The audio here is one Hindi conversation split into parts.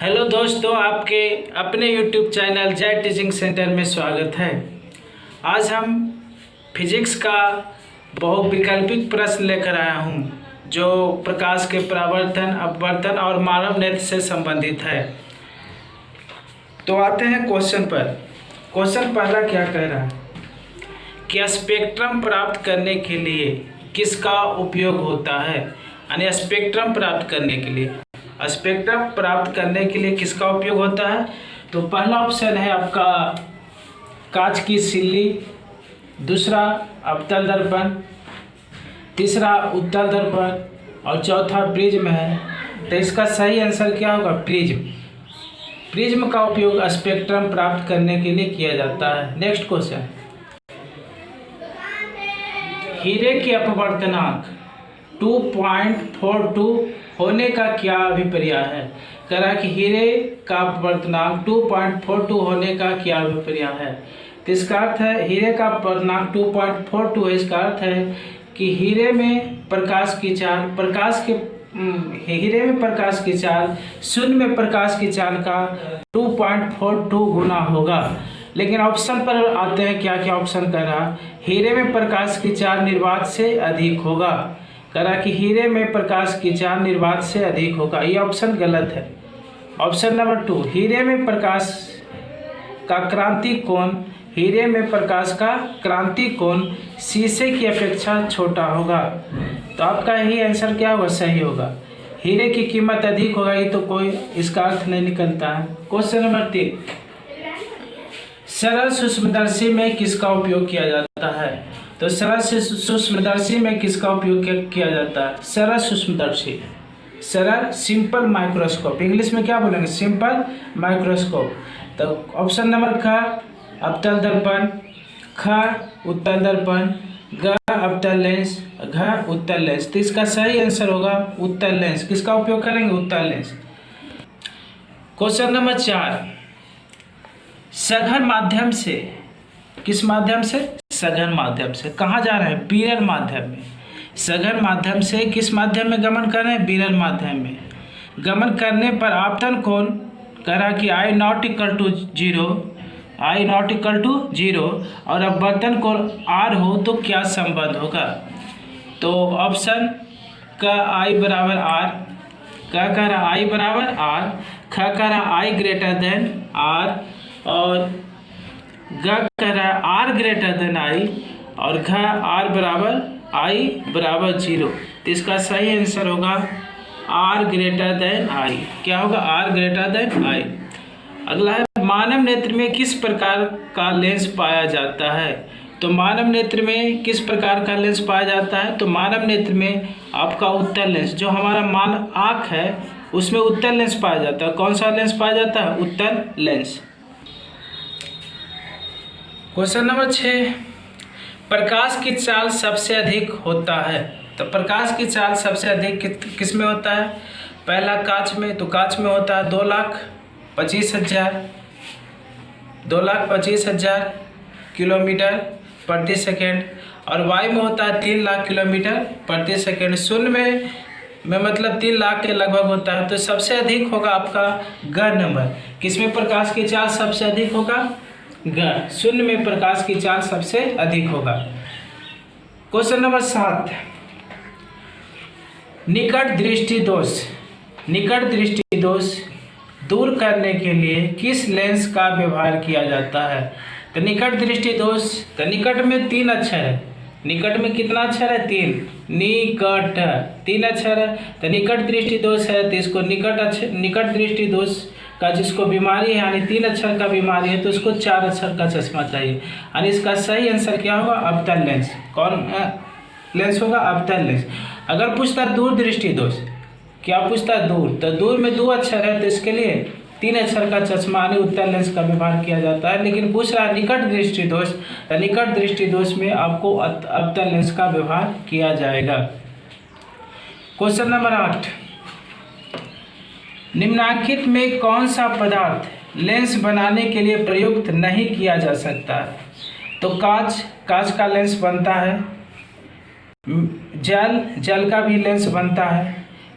हेलो दोस्तों, आपके अपने YouTube चैनल जय टीचिंग सेंटर में स्वागत है। आज हम फिजिक्स का बहुविकल्पिक प्रश्न लेकर आया हूँ जो प्रकाश के परावर्तन, अपवर्तन और मानव नेत्र से संबंधित है। तो आते हैं क्वेश्चन पर। क्वेश्चन पहला क्या कह रहा है कि स्पेक्ट्रम प्राप्त करने के लिए किसका उपयोग होता है। यानी स्पेक्ट्रम प्राप्त करने के लिए किसका उपयोग होता है। तो पहला ऑप्शन है आपका कांच की सिल्ली, दूसरा अवतल दर्पण, तीसरा उत्तल दर्पण और चौथा प्रिज्म है। तो इसका सही आंसर क्या होगा? प्रिज्म। प्रिज्म का उपयोग स्पेक्ट्रम प्राप्त करने के लिए किया जाता है। नेक्स्ट क्वेश्चन, हीरे के अपवर्तनांक 2.42 होने का क्या अभिप्राय है। कह रहा कि हीरे का अपवर्तनांक 2.42 होने का क्या अभिप्राय है। तो इसका अर्थ है हीरे का अपवर्तनांक 2.42 है। इसका अर्थ है कि हीरे में प्रकाश की चाल शून्य में प्रकाश की चाल का 2.42 गुना होगा। लेकिन ऑप्शन पर आते हैं, क्या क्या ऑप्शन कह रहा, हीरे में प्रकाश की चाल निर्वात से अधिक होगा। कह रहा कि हीरे में प्रकाश की चाल निर्वात से अधिक होगा। ये ऑप्शन गलत है। ऑप्शन नंबर 2, हीरे में प्रकाश का क्रांति कोण शीशे की अपेक्षा छोटा होगा। तो आपका यही आंसर क्या होगा? सही होगा। हीरे की कीमत अधिक होगा, ये तो कोई इसका अर्थ नहीं निकलता है। क्वेश्चन नंबर 3, सरल सूक्ष्मदर्शी में किसका उपयोग किया जाता है। तो सरल सूक्ष्मदर्शी में किसका उपयोग किया जाता है? सरल सिंपल माइक्रोस्कोप, इंग्लिश में क्या बोलेंगे? Simple microscope. तो ऑप्शन नंबर ख अवतल दर्पण, ख उत्तल दर्पण, ग अवतल लेंस, घ उत्तल लेंस। तो इसका सही आंसर होगा उत्तल लेंस। किसका उपयोग करेंगे? उत्तल लेंस। क्वेश्चन नंबर 4, सघन माध्यम से, किस माध्यम से? सघन माध्यम से। कहाँ जा रहे हैं? विरल माध्यम में। सघन माध्यम से किस माध्यम में गमन कर रहे हैं? विरल माध्यम में। गमन करने पर आपतन कोण कह रहा कि I ≠ 0 और अपवर्तन कोण R हो तो क्या संबंध होगा। तो ऑप्शन का I बराबर R, क्या कह रहा? I बराबर R, ख कह रहा I ग्रेटर देन R और ग कह रहा है R ग्रेटर देन I और घ R बराबर I बराबर 0। तो इसका सही आंसर होगा R ग्रेटर देन I। क्या होगा? R greater than I। अगला है, मानव नेत्र में किस प्रकार का लेंस पाया जाता है। तो मानव नेत्र में किस प्रकार का लेंस पाया जाता है। तो मानव नेत्र में आपका उत्तल लेंस, जो हमारा आँख है उसमें उत्तल लेंस पाया जाता है। कौन सा लेंस पाया जाता है? उत्तल लेंस। क्वेश्चन नंबर 6, प्रकाश की चाल सबसे अधिक होता है। तो प्रकाश की चाल सबसे अधिक किस में होता है? पहला कांच में, तो कांच में होता है 2,25,000 किलोमीटर प्रति सेकेंड और वायु में होता है 3 लाख किलोमीटर प्रति सेकेंड। शून्य में मतलब 3 लाख के लगभग होता है। तो सबसे अधिक होगा आपका ग नंबर। किसमें प्रकाश की चाल सबसे अधिक होगा? ग। शून्य में प्रकाश की चाल सबसे अधिक होगा। क्वेश्चन नंबर 7, निकट दृष्टि दोष दूर करने के लिए किस लेंस का व्यवहार किया जाता है। तो निकट दृष्टि दोष, तो निकट में 3 अक्षर है। निकट में कितना अक्षर है? 3 अक्षर है। तो निकट दृष्टि दोष है, तो इसको निकट दृष्टि दोष का जिसको बीमारी है यानी 3 अक्षर का बीमारी है तो उसको 4 अक्षर का चश्मा चाहिए। यानी इसका सही आंसर क्या होगा? अवतल लेंस। कौन लेंस होगा? अवतल लेंस। अगर पूछता दूर दृष्टि दोष, क्या पूछता? दूर, तो दूर में 2 अक्षर है तो इसके लिए 3 अक्षर का चश्मा यानी उत्तल लेंस का व्यवहार किया जाता है। लेकिन पूछ रहा है निकट दृष्टि दोष, तो निकट दृष्टि दोष में आपको अवतल लेंस का व्यवहार किया जाएगा। क्वेश्चन नंबर 8, निम्नलिखित में कौन सा पदार्थ लेंस बनाने के लिए प्रयुक्त नहीं किया जा सकता है। तो कांच का लेंस बनता है, जल का भी लेंस बनता है,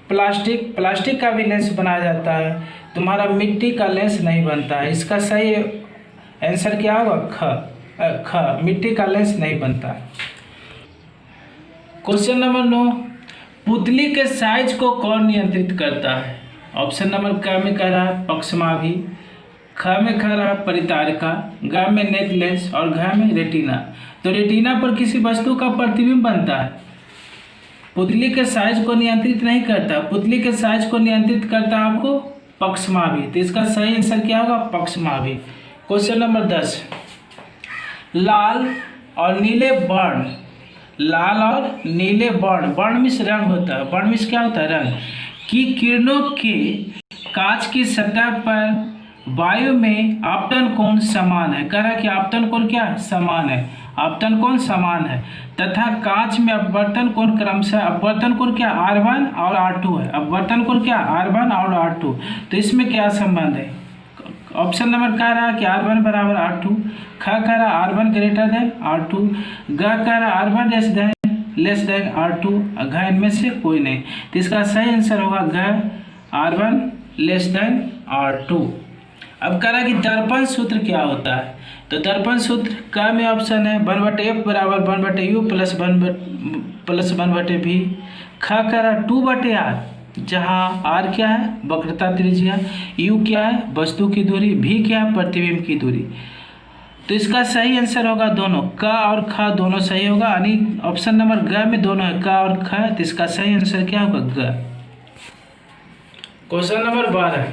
प्लास्टिक का भी लेंस बनाया जाता है, तुम्हारा मिट्टी का लेंस नहीं बनता है। इसका सही आंसर क्या होगा? ख, मिट्टी का लेंस नहीं बनता है। क्वेश्चन नंबर 9, पुतली के साइज को कौन नियंत्रित करता है? ऑप्शन नंबर क में कह रहा है पक्षमाभि, ख में कह रहा है परितारिका, ग में नेत्र लेंस और घ में रेटिना। तो रेटिना पर किसी वस्तु का प्रतिबिंब बनता है, पुतली के साइज को नियंत्रित नहीं करता। पुतली के साइज को नियंत्रित करता है आपको पक्षमाभि। तो इसका सही आंसर क्या होगा? पक्षमाभि। क्वेश्चन नंबर 10, लाल और नीले वर्ण, लाल और नीले वर्ण, वर्ण मीन्स रंग होता है, वर्ण मीन्स क्या होता है? रंग की किरणों के कांच की सतह पर वायु में आपतन कोण समान है। कह रहा है कि आपतन कोण क्या है? समान है, आपतन कोण समान है तथा कांच में अपवर्तन कोण क्रमशः, अपवर्तन कोण क्या? R1 और R2 है, अपवर्तन कोण क्या? R1 और R2। तो इसमें क्या संबंध है? ऑप्शन नंबर कह रहा है कि R1 बराबर R2, ख कह रहा है R1 ग्रेटर देन R2, ग कह रहा है R1 लेस देन R2, घ इनमें से कोई नहीं। तो इसका सही आंसर होगा घ, R1 लेस देन R2। अब कह रहा है कि दर्पण सूत्र क्या होता है? तो दर्पण सूत्र क में ऑप्शन है 1/f बराबर 1/u प्लस 1/v, ख कह रहा 2/r, जहाँ r क्या है? वक्रता त्रिज्या, u क्या है? वस्तु की दूरी, v क्या है? प्रतिबिंब की दूरी। तो इसका सही आंसर होगा दोनों, क और ख दोनों सही होगा, यानी ऑप्शन नंबर ग में दोनों है, क और ख। तो इसका सही आंसर क्या होगा? ग। क्वेश्चन नंबर 12,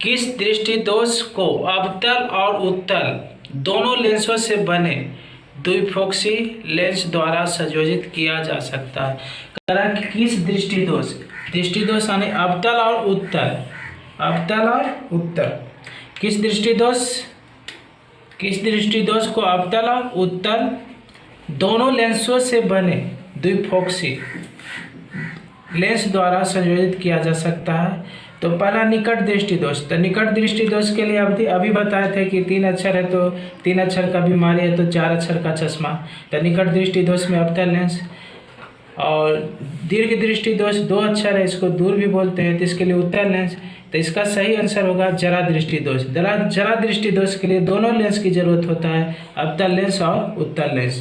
किस दृष्टिदोष को अवतल और उत्तल दोनों लेंसों से बने द्विफोक्सी लेंस द्वारा संयोजित किया जा सकता है? कह रहा है कि किस दृष्टिदोष, दृष्टिदोष यानी अवतल और उत्तल, अवतल और उत्तल, किस दृष्टिदोष को अवतल और उत्तल दोनों लेंसों से बने द्विफोक्सी लेंस द्वारा संयोजित किया जा सकता है? तो पहला निकट दृष्टिदोष। तो निकट दृष्टिदोष के लिए अभी बताए थे कि 3 अक्षर है तो 3 अक्षर का बीमारी है तो 4 अक्षर का चश्मा। तो निकट दृष्टिदोष में अवतल लेंस, और दीर्घ दृष्टिदोष 2 अक्षर है, इसको दूर भी बोलते हैं, तो इसके लिए उत्तल लेंस। तो इसका सही आंसर होगा जरा दृष्टिदोष। जरा दृष्टिदोष के लिए दोनों लेंस की जरूरत होता है, अवतल लेंस और उत्तल लेंस।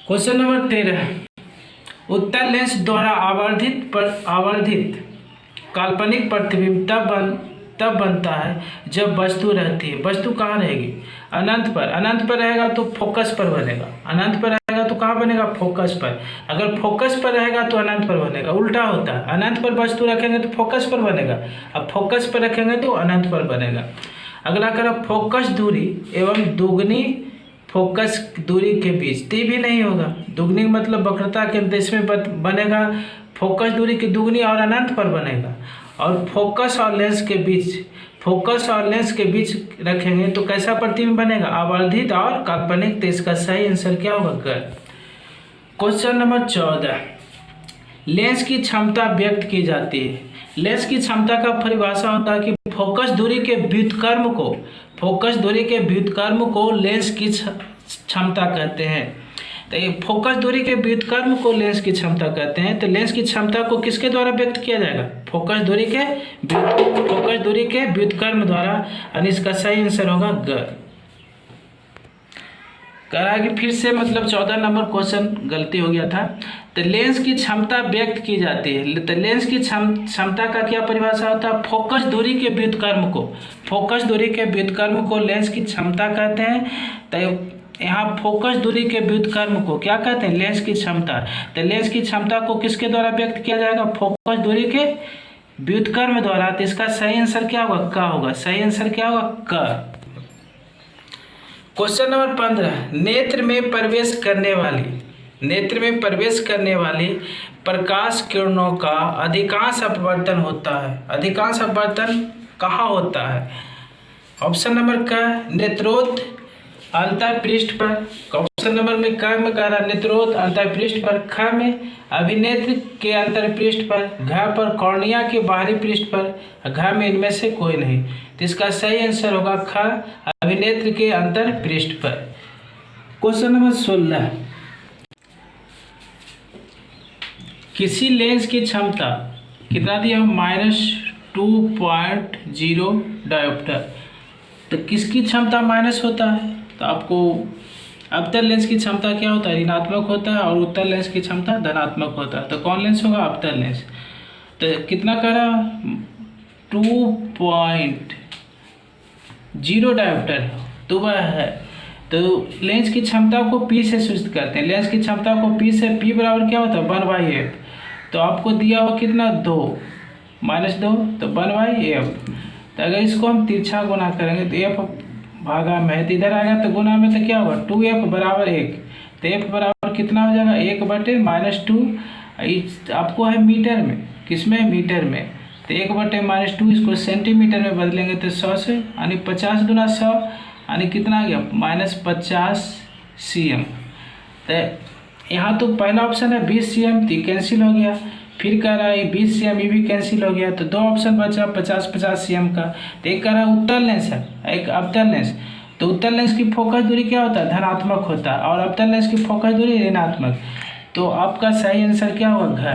क्वेश्चन नंबर 13, उत्तल लेंस द्वारा आवर्धित काल्पनिक प्रतिबिंब तब बनता है जब वस्तु रहती है। वस्तु कहाँ रहेगी? अनंत पर। अनंत पर रहेगा तो फोकस पर बनेगा, अनंत पर रहेगा तो कहाँ बनेगा? फोकस पर। अगर फोकस पर रहेगा तो अनंत पर बनेगा, उल्टा होता है, अनंत पर वस्तु रखेंगे तो फोकस पर बनेगा, अब फोकस पर रखेंगे तो अनंत पर बनेगा। अगला करो फोकस दूरी एवं दुगनी फोकस दूरी के बीच, ती भी नहीं होगा, दुगनी मतलब वक्रता के अंत, इसमें बनेगा फोकस दूरी की दुगनी और अनंत पर बनेगा। और फोकस और लेंस के बीच रखेंगे तो कैसा प्रतिबिंब बनेगा? आवर्धित और काल्पनिक। तो इसका सही आंसर क्या होगा? ग। क्वेश्चन नंबर 14, लेंस की क्षमता व्यक्त की जाती है। लेंस की क्षमता का परिभाषा होता है कि फोकस दूरी के व्युत्क्रम को लेंस की क्षमता कहते हैं। तो ये फोकस दूरी के व्युत्क्रम को लेंस की क्षमता कहते हैं। तो लेंस की क्षमता को किसके द्वारा व्यक्त किया जाएगा? फोकस दूरी के व्युत्क्रम द्वारा, यानी इसका सही आंसर होगा ग। कह रहा है कि फिर से मतलब 14 नंबर क्वेश्चन गलती हो गया था। तो लेंस की क्षमता व्यक्त की जाती है। तो लेंस की क्षमता का क्या परिभाषा होता है? फोकस दूरी के व्युत्क्रम को लेंस की क्षमता कहते हैं। तो यहाँ फोकस दूरी के व्युत्क्रम को क्या कहते हैं? लेंस की क्षमता। तो लेंस की क्षमता को किसके द्वारा व्यक्त किया जाएगा? फोकस दूरी के व्युत्क्रम द्वारा। तो इसका सही आंसर क्या होगा? क होगा। सही आंसर क्या होगा? क। क्वेश्चन नंबर 15, नेत्र में प्रवेश करने वाली प्रकाश किरणों का अधिकांश अपवर्तन होता है। अधिकांश अपवर्तन कहाँ होता है? ऑप्शन नंबर क, नेत्रोत अंतःपृष्ठ पर। ऑप्शन नंबर में क में कह रहा नेत्रोत अंतःपृष्ठ पर, ख में अभिनेत्र के अंतःपृष्ठ पर, घ पर कॉर्निया के बाहरी पृष्ठ पर, घ में इनमें से कोई नहीं। तो इसका सही आंसर होगा ख, अभिनेत्र के अंतःपृष्ठ पर। क्वेश्चन नंबर 16, किसी लेंस की क्षमता कितना दिया? 2.0 डायोप्टर। तो किसकी क्षमता माइनस होता है? तो आपको अवतल लेंस की क्षमता क्या होता है? ऋणात्मक होता है, और उत्तल लेंस की क्षमता धनात्मक होता है। तो कौन लेंस होगा? अवतल लेंस। तो कितना करा? 2.0 डायोप्टर तो वह है। तो लेंस की क्षमता को P से सूचित करते हैं। लेंस की क्षमता को P से, P बराबर क्या होता है? 1/f। तो आपको दिया हुआ कितना? 2 -2, तो 1/f। तो अगर इसको हम तिरछा गुना करेंगे तो f भागा में, तो इधर आएगा तो गुना में, तो क्या होगा? 2f बराबर 1। तो f बराबर कितना हो जाएगा? 1/-2। आपको है मीटर में, किसमें? मीटर में। तो 1/-2 इसको सेंटीमीटर में बदलेंगे तो 100 से, यानी 50 गुना 100, यानी कितना आ गया? -50 cm। तो यहाँ तो पहला ऑप्शन है 20 cm, तो कैंसिल हो गया। फिर कह रहा है 20 cm, ये भी कैंसिल हो गया। तो 2 ऑप्शन बचा 50-50 cm का। तो एक कह रहा है उत्तल लेंस है, एक अवतल लेंस। तो उत्तल लेंस की फोकस दूरी क्या होता है? धनात्मक होता है, और अवतल लेंस की फोकस दूरी ऋणात्मक। तो आपका सही आंसर क्या होगा? घ,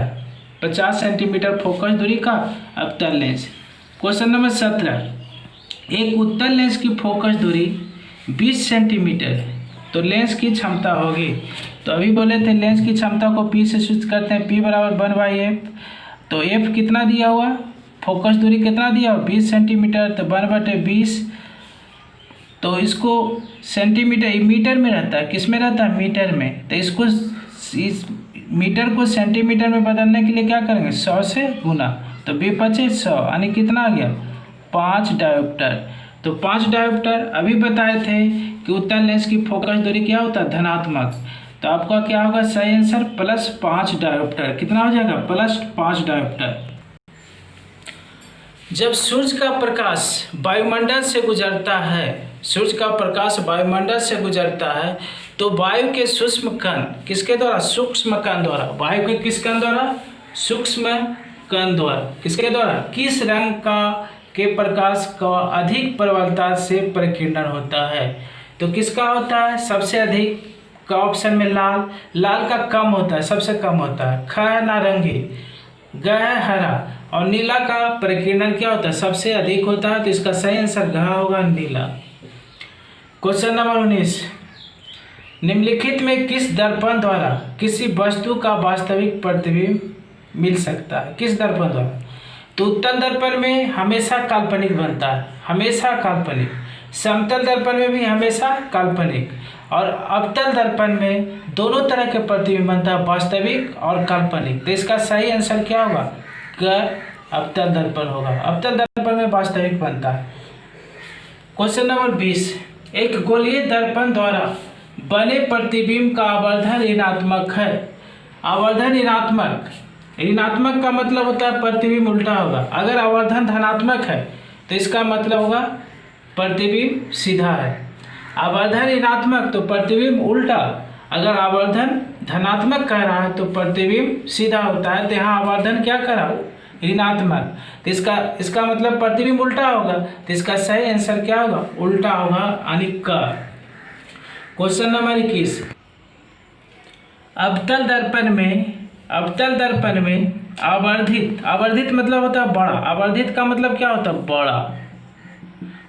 50 सेंटीमीटर फोकस दूरी का अवतल लेंस। क्वेश्चन नंबर 17, एक उत्तल लेंस की फोकस दूरी 20 सेंटीमीटर है, तो लेंस की क्षमता होगी। तो अभी बोले थे लेंस की क्षमता को P से सूचित करते हैं, P बराबर 1/f। तो f कितना दिया हुआ? फोकस दूरी कितना दिया हुआ? 20 सेंटीमीटर, तो 1/20। तो इसको सेंटीमीटर, मीटर में रहता है, किस में रहता है? मीटर में। तो इसको, इस मीटर को सेंटीमीटर में बदलने के लिए क्या करेंगे? 100 से गुना, तो 2×5 = 100, यानी कितना आ गया? 5 डायोप्टर। तो 5 डायोप्टर अभी बताए थे कि उत्तल लेंस की फोकस दूरी क्या होता है? धनात्मक। तो आपका क्या होगा सही आंसर? +5 डायोप्टर। कितना हो जाएगा? +5 डायोप्टर। जब सूर्य का प्रकाश वायुमंडल से गुजरता है, सूर्य का प्रकाश वायुमंडल से गुजरता है, तो वायु के सूक्ष्म कण किसके द्वारा? सूक्ष्म कण द्वारा। वायु के किस कण द्वारा? सूक्ष्म कण द्वारा। किसके द्वारा? किस रंग के प्रकाश का अधिक प्रबलता से प्रकीर्णन होता है? तो किसका होता है सबसे अधिक? का ऑप्शन में लाल। लाल का कम होता है, सबसे कम होता है। ख है नारंगी, ग है हरा, और नीला का प्रकीर्णन क्या होता है? सबसे अधिक होता है। तो इसका सही आंसर घ होगा, नीला। क्वेश्चन नंबर 19, निम्नलिखित में किस दर्पण द्वारा किसी वस्तु का वास्तविक प्रतिबिंब मिल सकता है? किस दर्पण द्वारा? तो उत्तल दर्पण में हमेशा काल्पनिक बनता है, हमेशा काल्पनिक। समतल दर्पण में भी हमेशा काल्पनिक, और अवतल दर्पण में दोनों तरह के प्रतिबिंब बनता है, वास्तविक और काल्पनिक। तो इसका सही आंसर क्या होगा? ग, अवतल दर्पण होगा। अवतल दर्पण में वास्तविक बनता है। क्वेश्चन नंबर 20, एक गोलीय दर्पण द्वारा बने प्रतिबिंब का आवर्धन ऋणात्मक है। आवर्धन ऋणात्मक, ऋणात्मक का मतलब होता है प्रतिबिंब उल्टा होगा। अगर आवर्धन धनात्मक है तो इसका मतलब होगा प्रतिबिंब सीधा है। आवर्धन ऋणात्मक तो प्रतिबिंब उल्टा। अगर आवर्धन धनात्मक कह रहा है तो प्रतिबिंब सीधा होता है। तो यहाँ आवर्धन क्या करा? ऋणात्मक। तो इसका मतलब प्रतिबिंब उल्टा होगा। तो इसका सही आंसर क्या होगा? उल्टा होगा, यानी क। क्वेश्चन नंबर 21, अवतल दर्पण में आवर्धित, आवर्धित मतलब होता है बड़ा। आवर्धित का मतलब क्या होता है? बड़ा।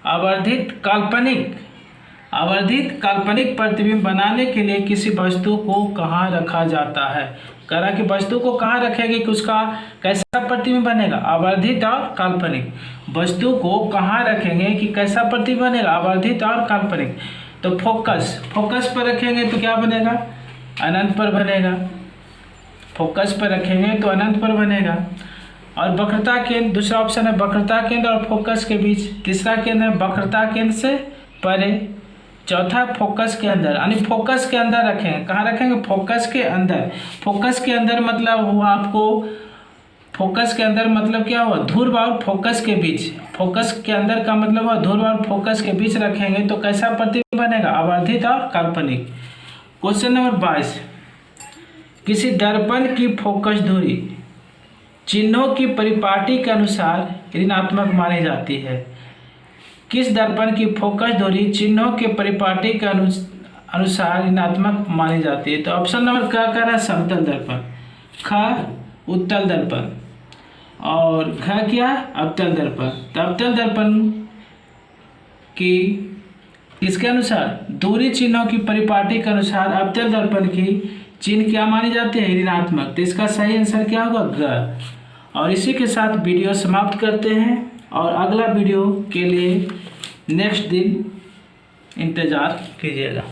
आवर्धित काल्पनिक प्रतिबिंब बनाने के लिए किसी वस्तु को कहाँ रखा जाता है? कह रहा कि वस्तु को कहाँ रखेंगे कि उसका कैसा प्रतिबिंब बनेगा? आवर्धित और काल्पनिक। वस्तु को कहाँ रखेंगे कि कैसा प्रतिबिंब बनेगा? आवर्धित और काल्पनिक। तो फोकस पर रखेंगे तो क्या बनेगा? अनंत पर बनेगा। फोकस पर रखेंगे तो अनंत पर बनेगा। और वक्रता केंद्र, दूसरा ऑप्शन है वक्रता केंद्र और फोकस के बीच। तीसरा केंद्र है वक्रता केंद्र से परे। चौथा फोकस के अंदर, यानी फोकस के अंदर रखेंगे। कहाँ रखेंगे? फोकस के अंदर। फोकस के अंदर मतलब हुआ आपको, फोकस के अंदर मतलब क्या हुआ? ध्रुव और फोकस के बीच। फोकस के अंदर का मतलब हुआ ध्रुव और फोकस के बीच रखेंगे तो कैसा प्रतिबिंब बनेगा? आवर्धित और काल्पनिक। क्वेश्चन नंबर 22, किसी दर्पण की फोकस दूरी चिन्हों की परिपाटी के अनुसार ऋणात्मक मानी जाती है। किस दर्पण की फोकस दूरी चिन्हों के परिपाटी के अनुसार ऋणात्मक मानी जाती है? तो ऑप्शन नंबर क्या कह रहा है? समतल दर्पण। ख, उत्तल दर्पण। और घ क्या है, अवतल दर्पण। तो अवतल दर्पण की इसके अनुसार दूरी चिन्हों की परिपाटी के अनुसार अवतल दर्पण की चिन्ह क्या मानी जाती है, ऋणात्मक। तो इसका सही आंसर क्या होगा, ग। और इसी के साथ वीडियो समाप्त करते हैं और अगला वीडियो के लिए नेक्स्ट दिन इंतज़ार कीजिएगा।